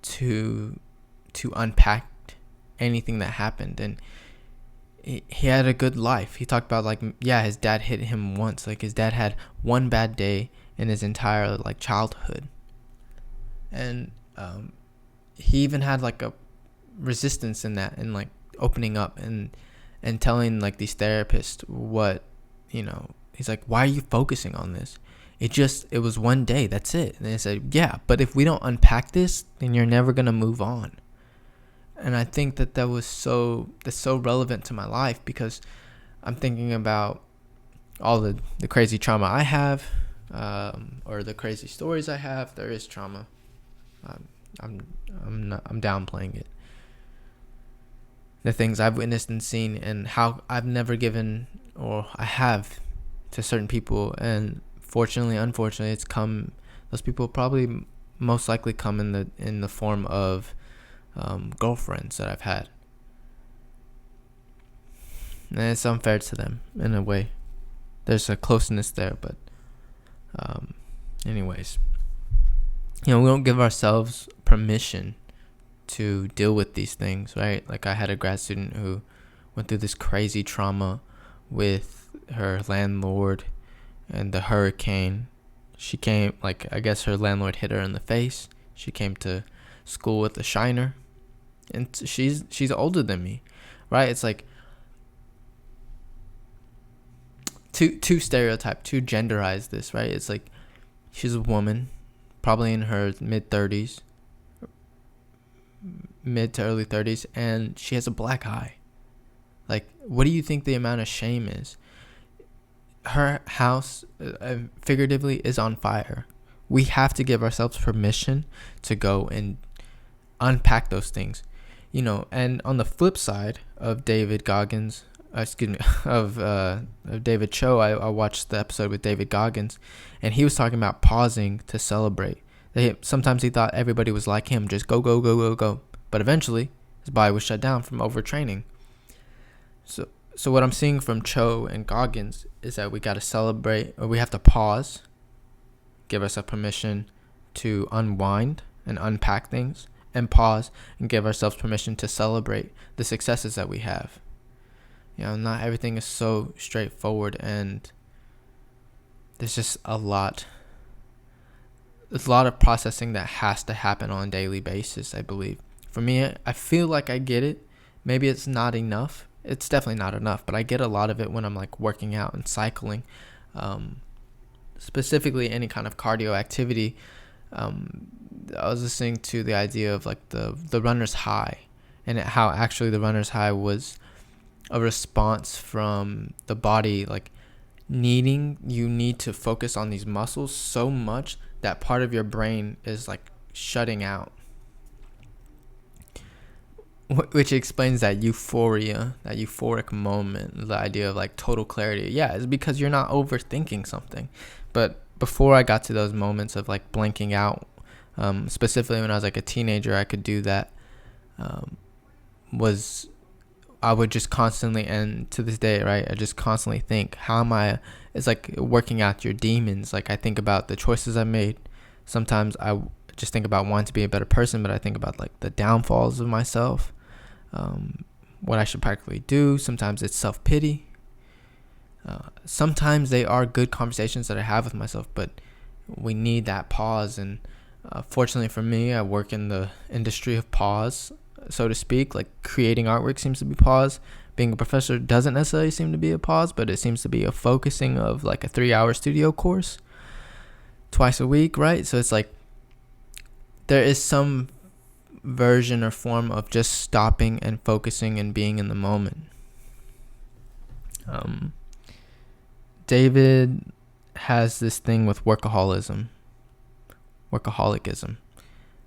to unpack anything that happened. And he had a good life. He talked about, like, yeah, his dad hit him once. Like, his dad had one bad day in his entire, like, childhood. And he even had, like, a resistance in that, and, like, opening up and telling, like, these therapists what, you know, he's like, why are you focusing on this? It was one day, that's it. And they said, yeah, but if we don't unpack this, then you're never going to move on. And I think that's so relevant to my life, because I'm thinking about all the crazy trauma I have, or the crazy stories I have. There is trauma. I'm downplaying it. The things I've witnessed and seen, and how I've never given, or I have, to certain people, and fortunately, unfortunately, it's come. Those people probably most likely come in the form of girlfriends that I've had, and it's unfair to them in a way. There's a closeness there, but anyways, you know, we don't give ourselves permission to deal with these things, right? Like, I had a grad student who went through this crazy trauma with her landlord and the hurricane. She came, like, I guess her landlord hit her in the face. She came to school with a shiner, and she's older than me, right? It's like too stereotype, too genderize this, right? It's like she's a woman, probably in her mid to early 30s, and she has a black eye. Like, what do you think the amount of shame is? Her house, figuratively, is on fire. We have to give ourselves permission to go and unpack those things, you know. And on the flip side of David Goggins, of David Choe, I watched the episode with David Goggins, and he was talking about pausing to celebrate. Sometimes he thought everybody was like him, just go, go, go, go, go. But eventually, his body was shut down from overtraining. So what I'm seeing from Choe and Goggins is that we got to celebrate, or we have to pause, give ourselves permission to unwind and unpack things, and pause and give ourselves permission to celebrate the successes that we have. You know, not everything is so straightforward, and there's just a lot. There's a lot of processing that has to happen on a daily basis, I believe. For me, I feel like I get it. Maybe it's not enough. It's definitely not enough, but I get a lot of it when I'm, like, working out and cycling. Specifically, any kind of cardio activity. I was listening to the idea of, like, the runner's high, and how actually the runner's high was a response from the body, like, you need to focus on these muscles so much that part of your brain is, like, shutting out, which explains that euphoria, that euphoric moment, the idea of, like, total clarity. Yeah, it's because you're not overthinking something. But before I got to those moments of, like, blanking out, specifically when I was, like, a teenager, I could do that, was I would just constantly, and to this day, right, I just constantly think, how am I? It's like working out your demons. Like, I think about the choices I made. Sometimes I just think about wanting to be a better person, but I think about like the downfalls of myself, what I should practically do. Sometimes it's self-pity. Sometimes they are good conversations that I have with myself, but we need that pause. And fortunately for me, I work in the industry of pause, so to speak. Like, creating artwork seems to be pause. Being a professor doesn't necessarily seem to be a pause, but it seems to be a focusing of like a 3-hour studio course twice a week, right? So it's like there is some version or form of just stopping and focusing and being in the moment. David has this thing with workaholism,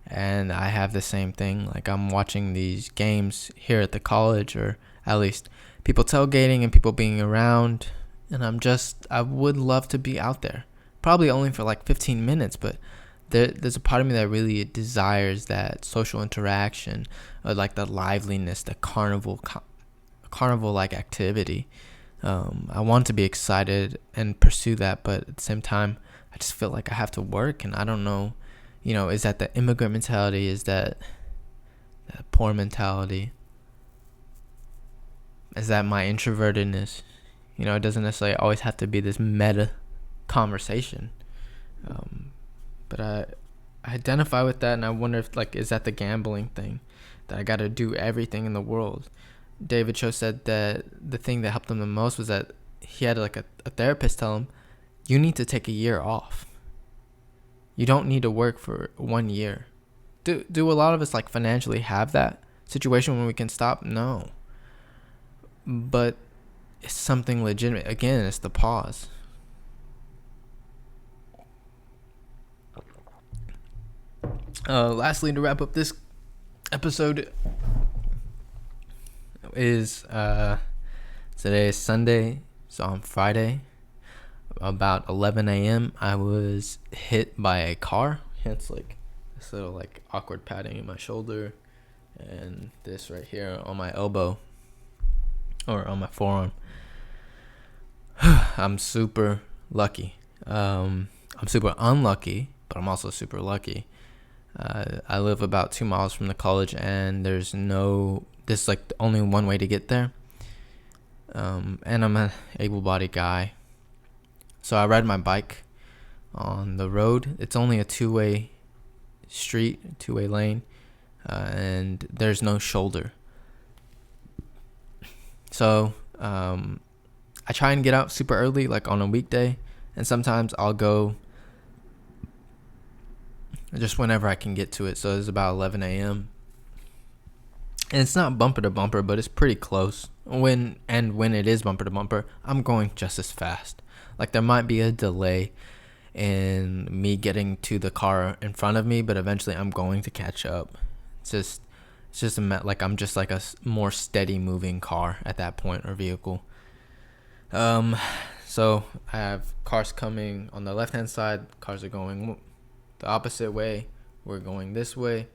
and I have the same thing. Like, I'm watching these games here at the college, or at least people tailgating and people being around, and I would love to be out there, probably only for like 15 minutes, but there's a part of me that really desires that social interaction, or like the liveliness, the carnival like activity. I want to be excited and pursue that, but at the same time, I just feel like I have to work, and I don't know, is that the immigrant mentality? Is that poor mentality? Is that my introvertedness? It doesn't necessarily always have to be this meta conversation. But I identify with that, and I wonder if, like, is that the gambling thing? That I got to do everything in the world. David Choe said that the thing that helped him the most was that he had like a therapist tell him, you need to take a year off. You don't need to work for 1 year. Do a lot of us like financially have that situation when we can stop? No. But it's something legitimate. Again, it's the pause. Lastly, to wrap up this episode, is today is Sunday, so on Friday about 11 a.m. I was hit by a car, hence like this little like awkward padding in my shoulder and this right here on my elbow, or on my forearm. I'm super lucky. I'm super unlucky, but I'm also super lucky. I live about 2 miles from the college, and there's like only one way to get there. And I'm an able-bodied guy, so I ride my bike on the road. It's only a two-way street, two-way lane, and there's no shoulder. So I try and get out super early, like on a weekday, and sometimes I'll go just whenever I can get to it. So it's about 11 a.m. And it's not bumper to bumper, but it's pretty close. When it is bumper to bumper, I'm going just as fast. Like, there might be a delay in me getting to the car in front of me, but eventually I'm going to catch up. It's just I'm just like a more steady moving car at that point, or vehicle. So I have cars coming on the left hand side. Cars are going the opposite way. We're going this way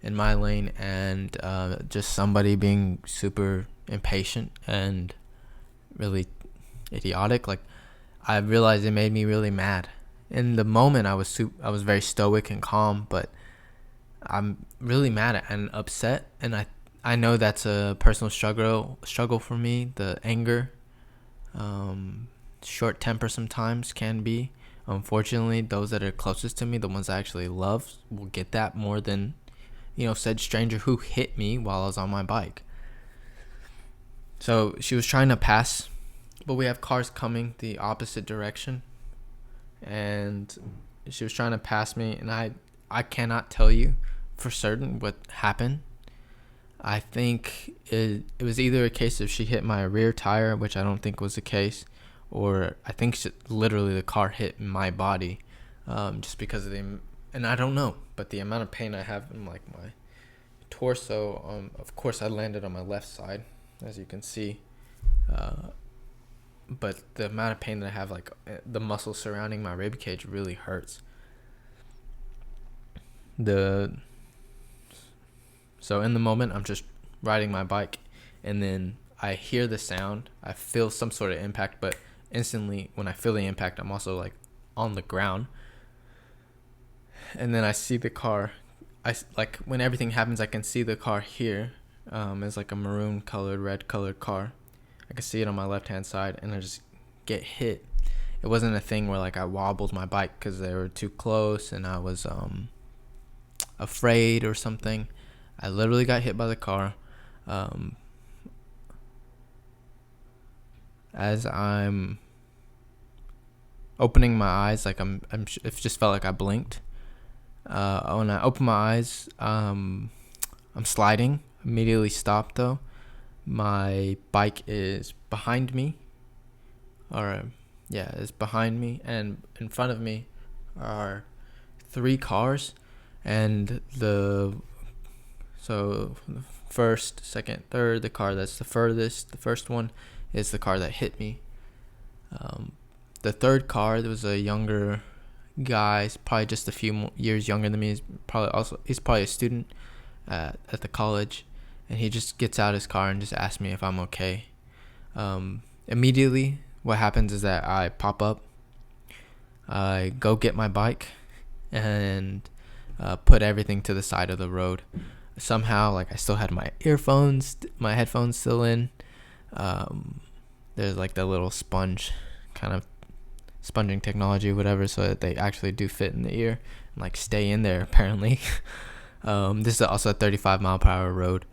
in my lane, and just somebody being super impatient and really idiotic. Like, I realized it made me really mad. In the moment, I was very stoic and calm, but I'm really mad and upset, and I know that's a personal struggle for me. The anger, short temper sometimes can be. Unfortunately, those that are closest to me, the ones I actually love, will get that more than said stranger who hit me while I was on my bike. So she was trying to pass, but we have cars coming the opposite direction, and she was trying to pass me, and I cannot tell you for certain what happened. I think it was either a case of she hit my rear tire, which I don't think was the case, or I think literally the car hit my body, just because of and I don't know, but the amount of pain I have in like my torso, of course I landed on my left side, as you can see, but the amount of pain that I have, like the muscle surrounding my rib cage, really hurts. So in the moment, I'm just riding my bike, and then I hear the sound. I feel some sort of impact, but instantly when I feel the impact, I'm also like on the ground. And then I see the car. When everything happens, I can see the car here. It's like a maroon colored, red colored car. I can see it on my left hand side, and I just get hit. It wasn't a thing where like I wobbled my bike because they were too close and I was afraid or something. I literally got hit by the car. As I'm opening my eyes, like it just felt like I blinked. When I open my eyes, I'm sliding. Immediately stopped though. My bike is behind me, is behind me, and in front of me are 3 cars, and the first, second, third, the car that's the furthest, the first one is the car that hit me. The third car, there was a younger guy, probably just a few years younger than me. He's probably a student at the college, and he just gets out his car and just asks me if I'm okay. Immediately, what happens is that I pop up, I go get my bike, and put everything to the side of the road. Somehow, like, I still had my headphones still in. There's like the little kind of sponging technology or whatever, so that they actually do fit in the ear and like stay in there apparently. This is also a 35 mile per hour road.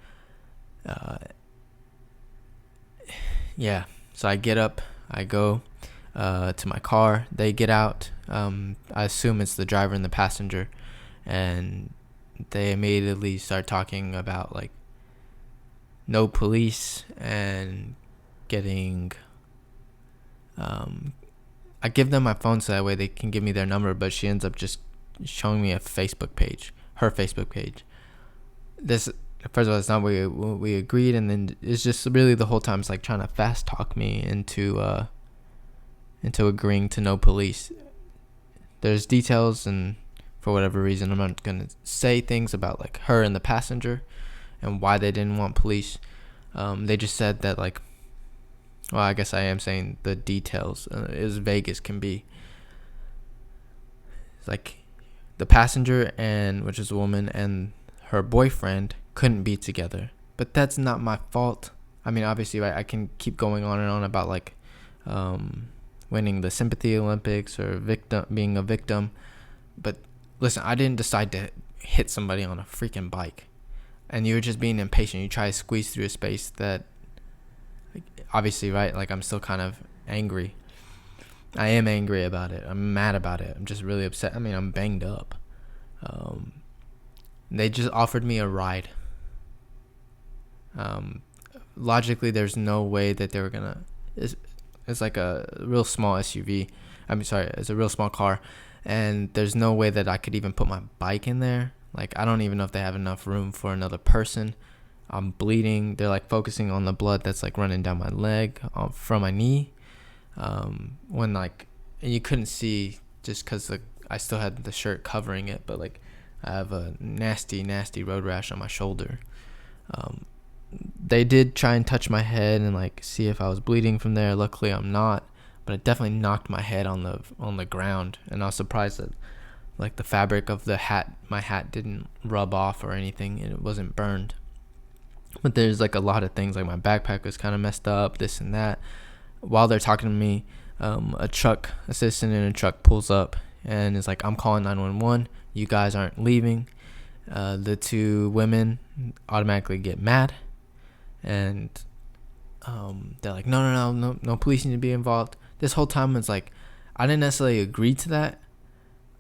So I get up, I go to my car, they get out. I assume it's the driver and the passenger, and they immediately start talking about like no police and getting I give them my phone so that way they can give me their number, but she ends up just showing me her Facebook page. This, first of all, it's not what we agreed, and then it's just really the whole time it's like trying to fast talk me into agreeing to no police. There's details, and for whatever reason I'm not gonna say things about like her and the passenger and why they didn't want police. They just said that like, well, I guess I am saying the details, as vague as can be. It's like the passenger, which is a woman, and her boyfriend couldn't be together. But that's not my fault. I mean, obviously, I can keep going on and on about like winning the sympathy Olympics or being a victim. But listen, I didn't decide to hit somebody on a freaking bike. And you're just being impatient. You try to squeeze through a space that, obviously, right? Like, I'm still kind of angry. I am angry about it. I'm mad about it. I'm just really upset. I mean, I'm banged up. They just offered me a ride. Logically, there's no way that they were gonna. It's like a real small SUV. It's a real small car, and there's no way that I could even put my bike in there. Like, I don't even know if they have enough room for another person. I'm bleeding. They're like focusing on the blood that's like running down my leg from my knee. And you couldn't see just because I still had the shirt covering it, but like I have a nasty road rash on my shoulder. They did try and touch my head and like see if I was bleeding from there. Luckily, I'm not, but it definitely knocked my head on the ground, and I was surprised that like the fabric of my hat didn't rub off or anything, and it wasn't burned. But there's like a lot of things, like my backpack was kind of messed up, this and that. While they're talking to me, a citizen in a truck pulls up and is like, I'm calling 911. You guys aren't leaving. The 2 women automatically get mad, and they're like, no police need to be involved. This whole time it's like, I didn't necessarily agree to that.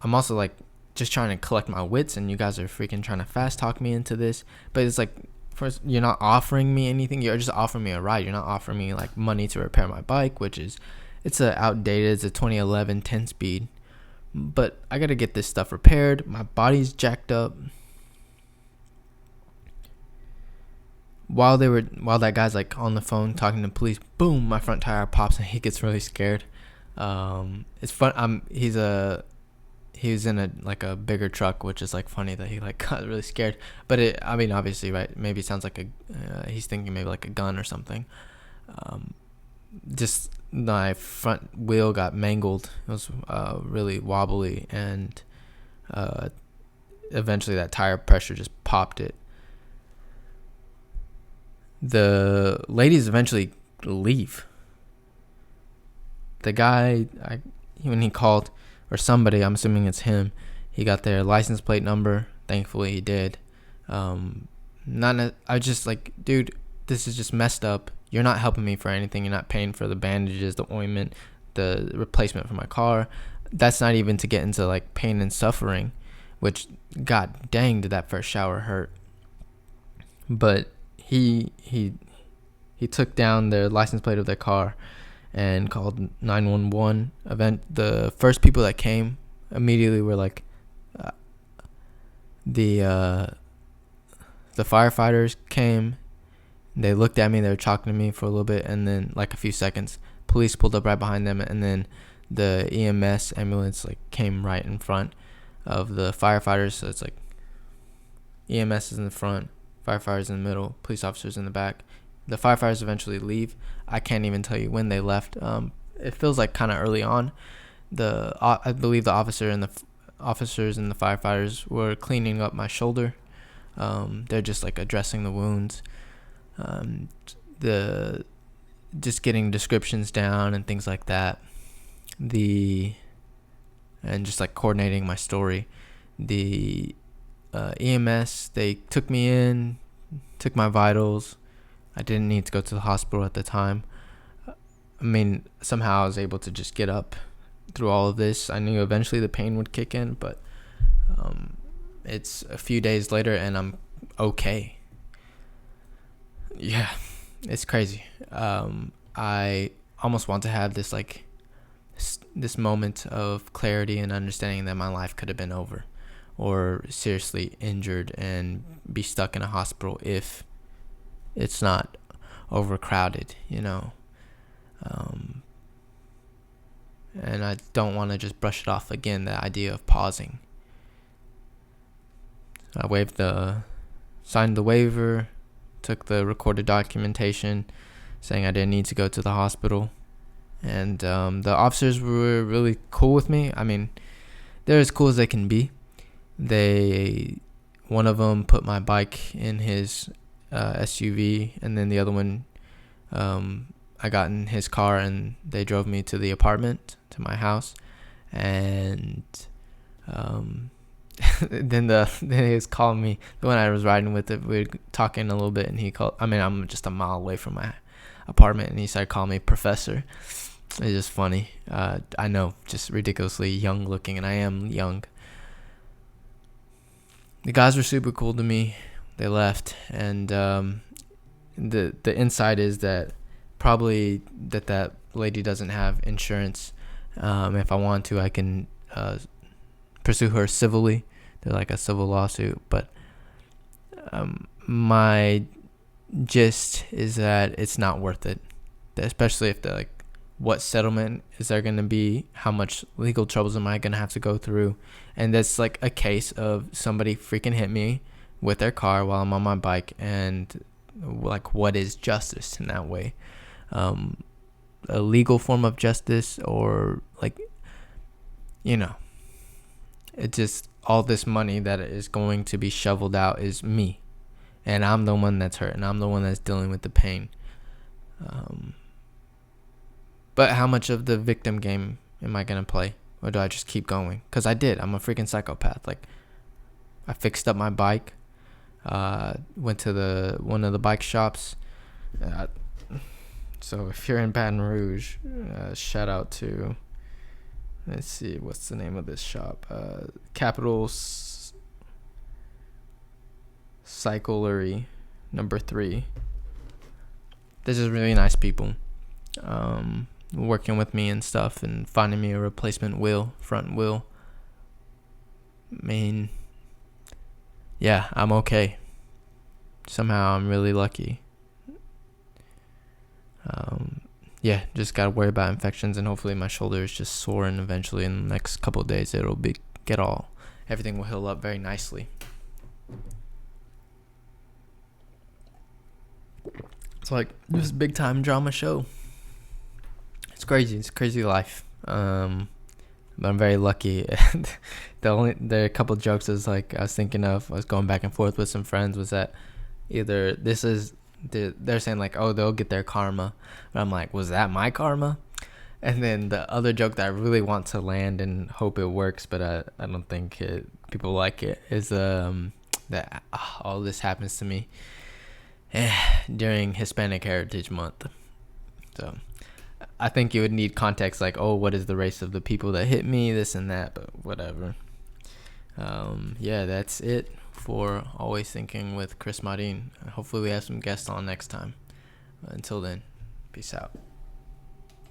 I'm also like just trying to collect my wits, and you guys are freaking trying to fast talk me into this. But it's like, first, you're not offering me anything. You're just offering me a ride. You're not offering me like money to repair my bike, it's a 2011 10 speed. But I gotta get this stuff repaired. My body's jacked up. While that guy's like on the phone talking to police, boom, my front tire pops and he gets really scared. It's fun. he was in a bigger truck, which is like funny that he like got really scared. But I mean, obviously, right? Maybe it sounds like he's thinking maybe like a gun or something. Just my front wheel got mangled. It was really wobbly, and eventually that tire pressure just popped it. The ladies eventually leave. The guy, when he called, or somebody, I'm assuming it's him, he got their license plate number. Thankfully he did. I was just like, dude, this is just messed up. You're not helping me for anything. You're not paying for the bandages, the ointment, the replacement for my car. That's not even to get into like pain and suffering, which, god dang, did that first shower hurt. But he took down the license plate of their car and called 911. The first people that came immediately were like the firefighters came. They looked at me. They were talking to me for a little bit, and then like a few seconds, police pulled up right behind them, and then the EMS ambulance like came right in front of the firefighters. So it's like EMS is in the front, firefighters in the middle, police officers in the back. The firefighters eventually leave. I can't even tell you when they left. It feels like kind of early on. I believe the officers and the firefighters were cleaning up my shoulder. They're just like addressing the wounds. Just getting descriptions down and things like that. And just like coordinating my story. The EMS, they took me in, took my vitals. I didn't need to go to the hospital at the time. I mean, somehow I was able to just get up through all of this. I knew eventually the pain would kick in, but it's a few days later and I'm okay. Yeah, it's crazy. I almost want to have this like this moment of clarity and understanding that my life could have been over, or seriously injured and be stuck in a hospital if it's not overcrowded, and I don't want to just brush it off again, the idea of pausing. I signed the waiver, took the recorded documentation saying I didn't need to go to the hospital, and the officers were really cool with me. I mean, they're as cool as they can be. One of them put my bike in his SUV, and then the other one, I got in his car and they drove me to the apartment, to my house, and then he was calling me. The one I was riding with, we were talking a little bit, and I'm just a mile away from my apartment, and he started calling me Professor. It's just funny. I know, just ridiculously young looking, and I am young. The guys were super cool to me. They left, and the insight is that probably that lady doesn't have insurance. If I want to, I can pursue her civilly. They're like a civil lawsuit, but my gist is that it's not worth it, especially if they're like, what settlement is there going to be? How much legal troubles am I going to have to go through? And that's like a case of somebody freaking hit me with their car while I'm on my bike, and like, what is justice in that way? A legal form of justice, or like, it's just all this money that is going to be shoveled out is me, and I'm the one that's hurt, and I'm the one that's dealing with the pain. But how much of the victim game am I going to play? Or do I just keep going? Because I did. I'm a freaking psychopath. Like, I fixed up my bike. Went to one of the bike shops. So if you're in Baton Rouge, shout out to, let's see, what's the name of this shop? Capital Cyclery number 3. They're just really nice people. Working with me and stuff, and finding me a replacement front wheel. I mean, yeah, I'm okay. Somehow I'm really lucky. Yeah, just gotta worry about infections, and hopefully my shoulder is just sore, and eventually in the next couple of days it'll be everything will heal up very nicely. It's like this big time drama show. It's crazy. It's a crazy life. But I'm very lucky. There are a couple jokes I was thinking of. I was going back and forth with some friends. Was that either they're saying like, oh, they'll get their karma, but I'm like, was that my karma? And then the other joke that I really want to land and hope it works, but I don't think people like it, is that all this happens to me during Hispanic Heritage Month. So I think you would need context like, oh, what is the race of the people that hit me, this and that, but whatever. Yeah, that's it for Always Thinking with Chris Marin. Hopefully we have some guests on next time. Until then, peace out.